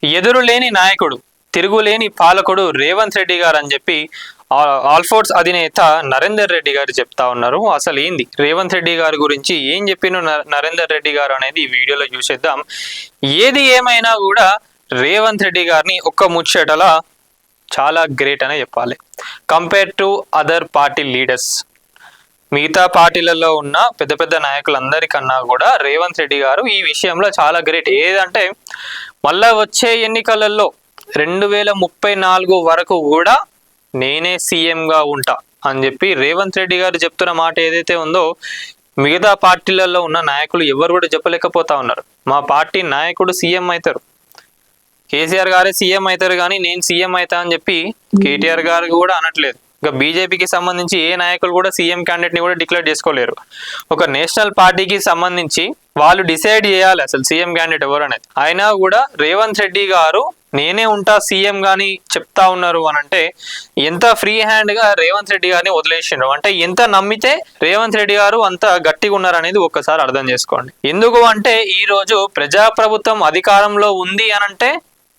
ఎదురులేని నాయకుడు, తిరుగులేని పాలకుడు రేవంత్ రెడ్డి గారు అని చెప్పి ఆల్ఫోర్స్ అధినేత నరేందర్ రెడ్డి గారు చెప్తా ఉన్నారు. అసలు ఏంది రేవంత్ రెడ్డి గారి గురించి ఏం చెప్పిన నరేందర్ రెడ్డి గారు అనేది ఈ వీడియోలో చూసేద్దాం. ఏది ఏమైనా కూడా రేవంత్ రెడ్డి గారిని ఒక్క ముచ్చటలా చాలా గ్రేట్ అనే చెప్పాలి. Compare to other party leaders, మిగతా పార్టీలలో ఉన్న పెద్ద పెద్ద నాయకులందరికన్నా కూడా రేవంత్ రెడ్డి గారు ఈ విషయంలో చాలా గ్రేట్. ఏదంటే మళ్ళా వచ్చే ఎన్నికలలో 2034 వరకు కూడా నేనే సీఎంగా ఉంటా అని చెప్పి రేవంత్ రెడ్డి గారు చెప్తున్న మాట ఏదైతే ఉందో మిగతా పార్టీలలో ఉన్న నాయకులు ఎవరు కూడా చెప్పలేకపోతా ఉన్నారు. మా పార్టీ నాయకుడు సీఎం అవుతారు, కేసీఆర్ గారే సీఎం అవుతారు, కానీ నేను సీఎం అవుతా అని చెప్పి కేటీఆర్ గారు కూడా అనట్లేదు. ఇంకా బీజేపీకి సంబంధించి ఏ నాయకులు కూడా సీఎం క్యాండిడేట్ ని కూడా డిక్లేర్ చేసుకోలేరు. ఒక నేషనల్ పార్టీకి సంబంధించి వాళ్ళు డిసైడ్ చేయాలి అసలు సీఎం క్యాండిడేట్ ఎవరు అనేది. అయినా కూడా రేవంత్ రెడ్డి గారు నేనే ఉంటా సీఎం గాని చెప్తా ఉన్నారు అని అంటే ఎంత ఫ్రీ హ్యాండ్ గా రేవంత్ రెడ్డి గారిని వదిలేసిండ్రు అంటే ఎంత నమ్మితే రేవంత్ రెడ్డి గారు అంత గట్టిగా ఉన్నారు అనేది ఒక్కసారి అర్థం చేసుకోండి. ఎందుకు అంటే ఈ రోజు ప్రజాప్రభుత్వం అధికారంలో ఉంది అని అంటే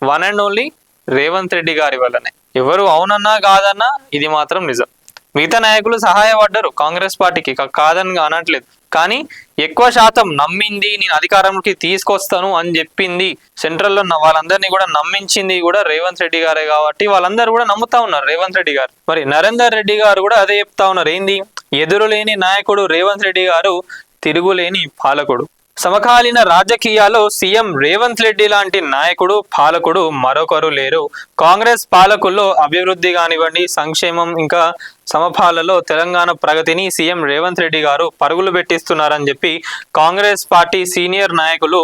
one and only Revanth Reddy గారి వల్లనే. ఎవరు అవునన్నా కాదన్నా ఇది మాత్రం నిజం. మిగతా నాయకులు సహాయపడ్డారు కాంగ్రెస్ పార్టీకి, కాదని అనట్లేదు, కానీ ఎక్కువ శాతం నమ్మింది నేను అధికారంలోకి తీసుకొస్తాను అని చెప్పింది సెంట్రల్లో వాళ్ళందరినీ కూడా నమ్మించింది కూడా రేవంత్ రెడ్డి గారే. కాబట్టి వాళ్ళందరూ కూడా నమ్ముతా ఉన్నారు రేవంత్ రెడ్డి గారు. మరి నరేందర్ రెడ్డి గారు కూడా అదే చెప్తా ఉన్నారు. ఏంది ఎదురులేని నాయకుడు రేవంత్ రెడ్డి గారు, తిరుగులేని పాలకుడు. సమకాలీన రాజకీయాల్లో సీఎం రేవంత్ రెడ్డి లాంటి నాయకుడు పాలకుడు మరొకరు లేరు. కాంగ్రెస్ పాలకుల్లో అభివృద్ధి కానివ్వండి, సంక్షేమం ఇంకా సమపాలలో తెలంగాణ ప్రగతిని సీఎం రేవంత్ రెడ్డి గారు పరుగులు పెట్టిస్తున్నారని చెప్పి కాంగ్రెస్ పార్టీ సీనియర్ నాయకులు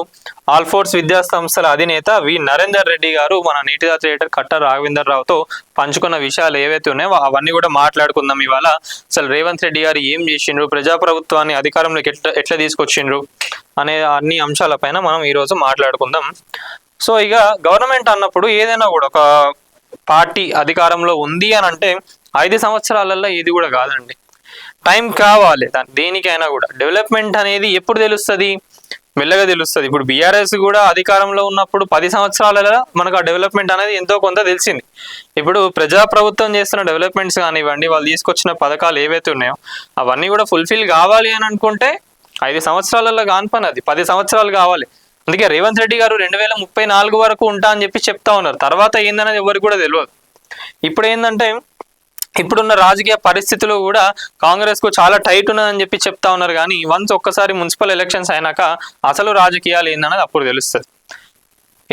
ఆల్ఫోర్స్ విద్యా సంస్థల అధినేత వి నరేందర్ రెడ్డి గారు మన నీటిదా థియేటర్ కట్ట రాఘవేందర్ రావుతో పంచుకున్న విషయాలు ఏవైతే ఉన్నాయో అవన్నీ కూడా మాట్లాడుకుందాం ఇవాళ. అసలు రేవంత్ రెడ్డి గారు ఏం చేసిండ్రు, ప్రజాప్రభుత్వాన్ని అధికారంలోకి ఎట్లా తీసుకొచ్చిండ్రు అనే అన్ని అంశాలపైన మనం ఈరోజు మాట్లాడుకుందాం. సో ఇక గవర్నమెంట్ అన్నప్పుడు ఏదైనా కూడా ఒక పార్టీ అధికారంలో ఉంది అని అంటే 5 సంవత్సరాలలో ఇది కూడా కాదండి, టైం కావాలి దేనికైనా కూడా. డెవలప్మెంట్ అనేది ఎప్పుడు తెలుస్తుంది, మెల్లగా తెలుస్తుంది. ఇప్పుడు బీఆర్ఎస్ కూడా అధికారంలో ఉన్నప్పుడు 10 సంవత్సరాలలో మనకు ఆ డెవలప్మెంట్ అనేది ఎంతో కొంత తెలిసింది. ఇప్పుడు ప్రజాప్రభుత్వం చేస్తున్న డెవలప్మెంట్స్ కానివ్వండి, వాళ్ళు తీసుకొచ్చిన పథకాలు ఏవైతే ఉన్నాయో అవన్నీ కూడా ఫుల్ఫిల్ కావాలి అని అనుకుంటే 5 సంవత్సరాలలో కాని పని అది 10 సంవత్సరాలు కావాలి. అందుకే రేవంత్ రెడ్డి గారు 2034 వరకు ఉంటా అని చెప్పి చెప్తా ఉన్నారు. తర్వాత ఏందనేది ఎవరికి కూడా తెలియదు. ఇప్పుడు ఏంటంటే ఇప్పుడున్న రాజకీయ పరిస్థితులు కూడా కాంగ్రెస్ కు చాలా టైట్ ఉన్నదని చెప్పి చెప్తా ఉన్నారు. కానీ వన్స్ ఒక్కసారి మున్సిపల్ ఎలక్షన్స్ అయినాక అసలు రాజకీయాలు ఏందన్నది అప్పుడు తెలుస్తుంది.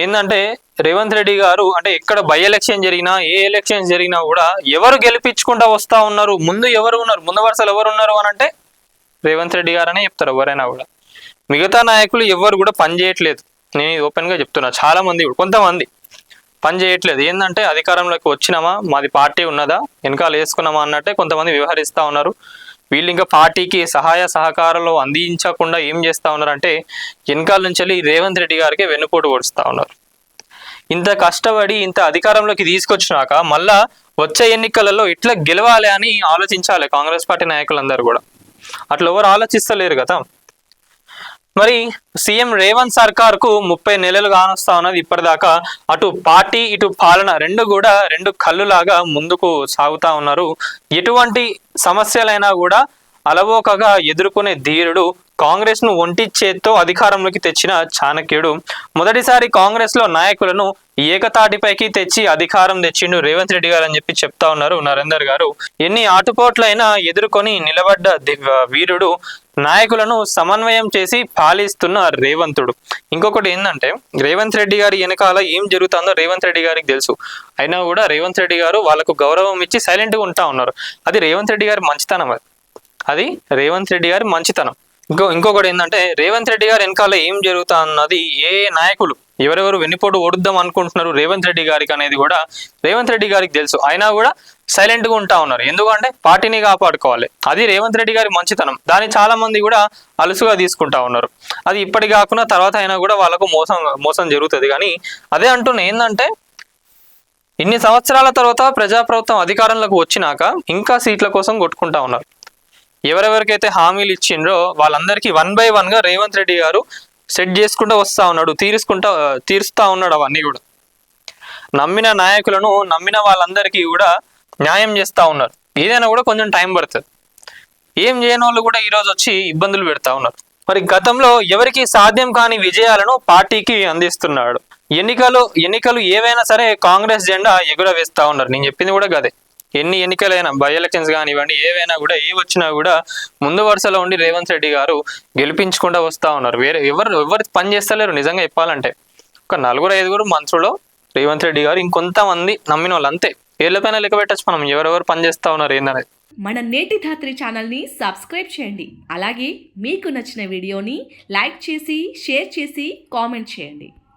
ఏంటంటే రేవంత్ రెడ్డి గారు అంటే ఎక్కడ బై ఎలక్షన్ జరిగినా, ఏ ఎలక్షన్స్ జరిగినా కూడా ఎవరు గెలిపించుకుంటా వస్తా ఉన్నారు, ముందు ఎవరు ఉన్నారు, ముందు వరుసలు ఎవరు ఉన్నారు అని అంటే రేవంత్ రెడ్డి గారనే చెప్తారు ఎవరైనా కూడా. మిగతా నాయకులు ఎవరు కూడా పని చేయట్లేదు. నేను ఇది ఓపెన్ గా చెప్తున్నా. చాలా మంది కొంతమంది పని చేయట్లేదు. ఏంటంటే అధికారంలోకి వచ్చినామా, మాది పార్టీ ఉన్నదా, వెనకాల వేసుకున్నామా అన్నట్టే కొంతమంది వ్యవహరిస్తూ ఉన్నారు. వీళ్ళు ఇంకా పార్టీకి సహాయ సహకారాలు అందించకుండా ఏం చేస్తూ ఉన్నారు అంటే వెనకాల నుంచి వెళ్ళి రేవంత్ రెడ్డి గారికి వెన్నుపోటు పొడుస్తూ ఉన్నారు. ఇంత కష్టపడి ఇంత అధికారంలోకి తీసుకొచ్చినాక మళ్ళా వచ్చే ఎన్నికలలో ఇట్లా గెలవాలి అని ఆలోచించాలి కాంగ్రెస్ పార్టీ నాయకులందరూ కూడా. అట్లా ఎవరు ఆలోచిస్తలేరు కదా. మరి సీఎం రేవంత్ సర్కార్ కు 30 నెలలు కానొస్తా ఉన్నది. ఇప్పటిదాకా అటు పార్టీ ఇటు పాలన రెండు కళ్ళులాగా ముందుకు సాగుతా ఉన్నారు. ఎటువంటి సమస్యలైనా కూడా అలవోకగా ఎదుర్కొనే ధీరుడు, కాంగ్రెస్ ను ఒంటి చేత్తో అధికారంలోకి తెచ్చిన చాణక్యుడు. మొదటిసారి కాంగ్రెస్ లో నాయకులను ఏకతాటిపైకి తెచ్చి అధికారం తెచ్చిండు రేవంత్ రెడ్డి గారు అని చెప్పి చెప్తా ఉన్నారు నరేందర్ గారు. ఎన్ని ఆటుపోట్లైనా ఎదుర్కొని నిలబడ్డ వీరుడు, నాయకులను సమన్వయం చేసి పాలిస్తున్న రేవంతుడు. ఇంకొకటి ఏంటంటే రేవంత్ రెడ్డి గారి వెనకాల ఏం జరుగుతుందో రేవంత్ రెడ్డి గారికి తెలుసు. అయినా కూడా రేవంత్ రెడ్డి గారు వాళ్ళకు గౌరవం ఇచ్చి సైలెంట్ గా ఉంటా ఉన్నారు. అది రేవంత్ రెడ్డి గారి మంచితనం. అది రేవంత్ రెడ్డి గారి మంచితనం. ఇంకొకటి ఏంటంటే రేవంత్ రెడ్డి గారు వెనకాల ఏం జరుగుతా అన్నది, ఏ నాయకులు ఎవరెవరు వెన్నుపోటు ఓడుద్దాం అనుకుంటున్నారు రేవంత్ రెడ్డి గారికి అనేది కూడా రేవంత్ రెడ్డి గారికి తెలుసు. అయినా కూడా సైలెంట్ గా ఉంటా ఉన్నారు. ఎందుకంటే పార్టీని కాపాడుకోవాలి. అది రేవంత్ రెడ్డి గారి మంచితనం. దాన్ని చాలా మంది కూడా అలుసుగా తీసుకుంటా ఉన్నారు. అది ఇప్పటి కాకుండా తర్వాత అయినా కూడా వాళ్ళకు మోసం జరుగుతుంది. కానీ అదే అంటున్నా, ఏంటంటే ఇన్ని సంవత్సరాల తర్వాత ప్రజాప్రభుత్వం అధికారంలోకి వచ్చినాక ఇంకా సీట్ల కోసం కొట్టుకుంటా ఉన్నారు. ఎవరెవరికైతే హామీలు ఇచ్చిండ్రో వాళ్ళందరికీ 1 by 1 గా రేవంత్ రెడ్డి గారు సెట్ చేసుకుంటూ వస్తా ఉన్నాడు, తీరుస్తా ఉన్నాడు అవన్నీ కూడా. నమ్మిన నాయకులను నమ్మిన వాళ్ళందరికీ కూడా న్యాయం చేస్తూ ఉన్నారు. ఏదైనా కూడా కొంచెం టైం పడుతుంది. ఏం చేయని వాళ్ళు కూడా ఈరోజు వచ్చి ఇబ్బందులు పెడతా ఉన్నారు. మరి గతంలో ఎవరికి సాధ్యం కాని విజయాలను పార్టీకి అందిస్తున్నాడు. ఎన్నికలు ఏవైనా సరే కాంగ్రెస్ జెండా ఎగురవేస్తా ఉన్నారు. నేను చెప్పింది కూడా గదే. ఎన్ని ఎన్నికలైనా, బై ఎలక్షన్స్ కానివ్వండి, ఏవైనా కూడా ఏ వచ్చినా కూడా ముందు వరుసలో ఉండి రేవంత్ రెడ్డి గారు గెలిపించకుండా వస్తూ ఉన్నారు. వేరే ఎవరు పని చేస్తలేరు. నిజంగా చెప్పాలంటే ఒక 4-5 మంత్రులు రేవంత్ రెడ్డి గారు, ఇంకొంతమంది నమ్మిన వాళ్ళు, అంతే. ఏళ్ళపైన లెక్క పెట్టచ్చు మనం ఎవరెవరు పని చేస్తూ ఉన్నారు ఏందనేది. మన నేటి ధాత్రి ఛానల్ని సబ్స్క్రైబ్ చేయండి. అలాగే మీకు నచ్చిన వీడియోని లైక్ చేసి, షేర్ చేసి, కామెంట్ చేయండి.